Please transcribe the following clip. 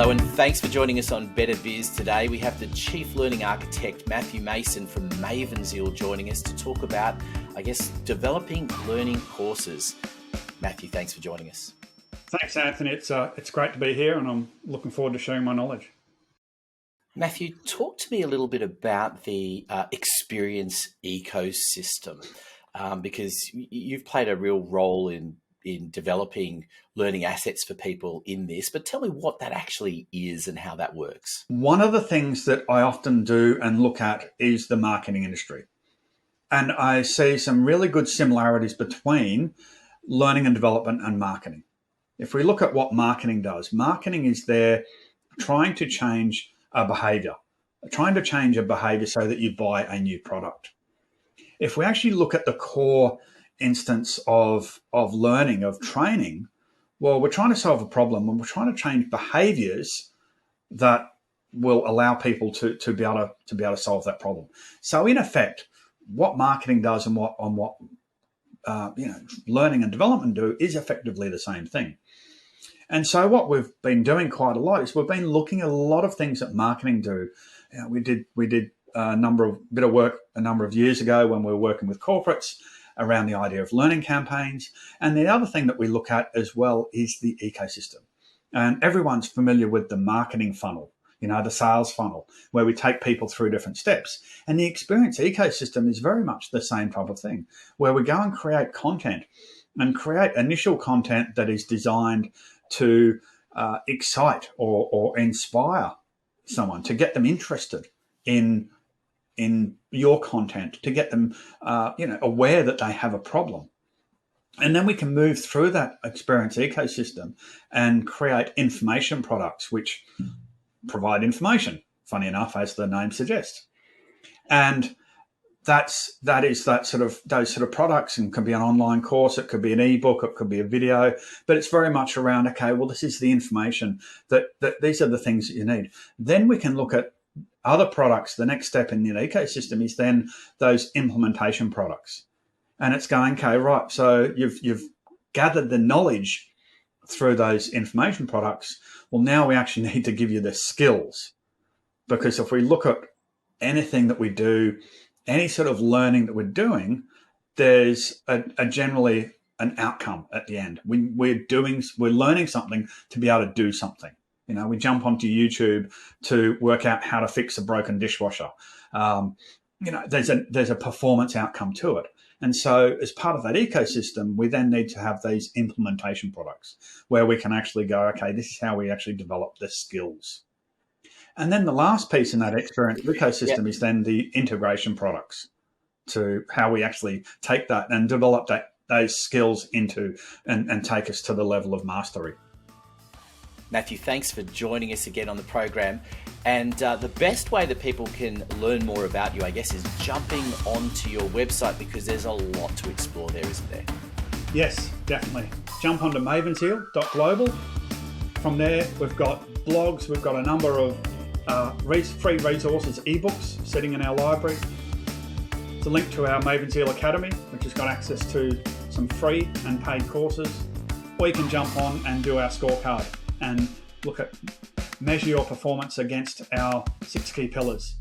Hello and thanks for joining us on Better Biz today. We have the Chief Learning Architect, Matthew Mason from Mavenzeal joining us to talk about, developing learning courses. Matthew, thanks for joining us. Thanks, Anthony. It's great to be here and I'm looking forward to sharing my knowledge. Matthew, talk to me a little bit about the experience ecosystem because you've played a real role in developing learning assets for people in this, but tell me what that actually is and how that works. One of the things that I often do and look at is the marketing industry. And I see some really good similarities between learning and development and marketing. If we look at what marketing does, marketing is there trying to change a behavior, so that you buy a new product. If we actually look at the core instance of learning, of training, well, we're trying to solve a problem and we're trying to change behaviors that will allow people to be able to solve that problem. So in effect, what marketing does and what learning and development do is effectively the same thing. And so what we've been doing quite a lot is we've been looking at a lot of things that marketing do. We did a bit of work a number of years ago when we were working with corporates around the idea of learning campaigns. And the other thing that we look at as well is the ecosystem. And everyone's familiar with the marketing funnel, the sales funnel, where we take people through different steps. And the experience ecosystem is very much the same type of thing, where we go and create content and create initial content that is designed to excite or inspire someone, to get them interested in your content, to get them aware that they have a problem. And then we can move through that experience ecosystem and create information products which provide information, funny enough, as the name suggests. And those sort of products, and can be an online course, it could be an ebook, it could be a video, but it's very much around, okay, well, this is the information that these are the things that you need. Then we can look at other products. The next step in the ecosystem is then those implementation products. And it's going, okay, right, so you've gathered the knowledge through those information products. Well, now we actually need to give you the skills. Because if we look at anything that we do, any sort of learning that we're doing, there's a generally an outcome at the end. We're learning something to be able to do something. We jump onto YouTube to work out how to fix a broken dishwasher. There's a performance outcome to it. And so as part of that ecosystem, we then need to have these implementation products where we can actually go, okay, this is how we actually develop the skills. And then the last piece in that experience ecosystem is then the integration products, to how we actually take that and develop those skills into and take us to the level of mastery. Matthew, thanks for joining us again on the program. And the best way that people can learn more about you, is jumping onto your website, because there's a lot to explore there, isn't there? Yes, definitely. Jump onto mavenzeal.global. From there, we've got blogs, we've got a number of free resources, ebooks sitting in our library. It's a link to our Mavenzeal Academy, which has got access to some free and paid courses. Or you can jump on and do our scorecard and measure your performance against our 6 key pillars.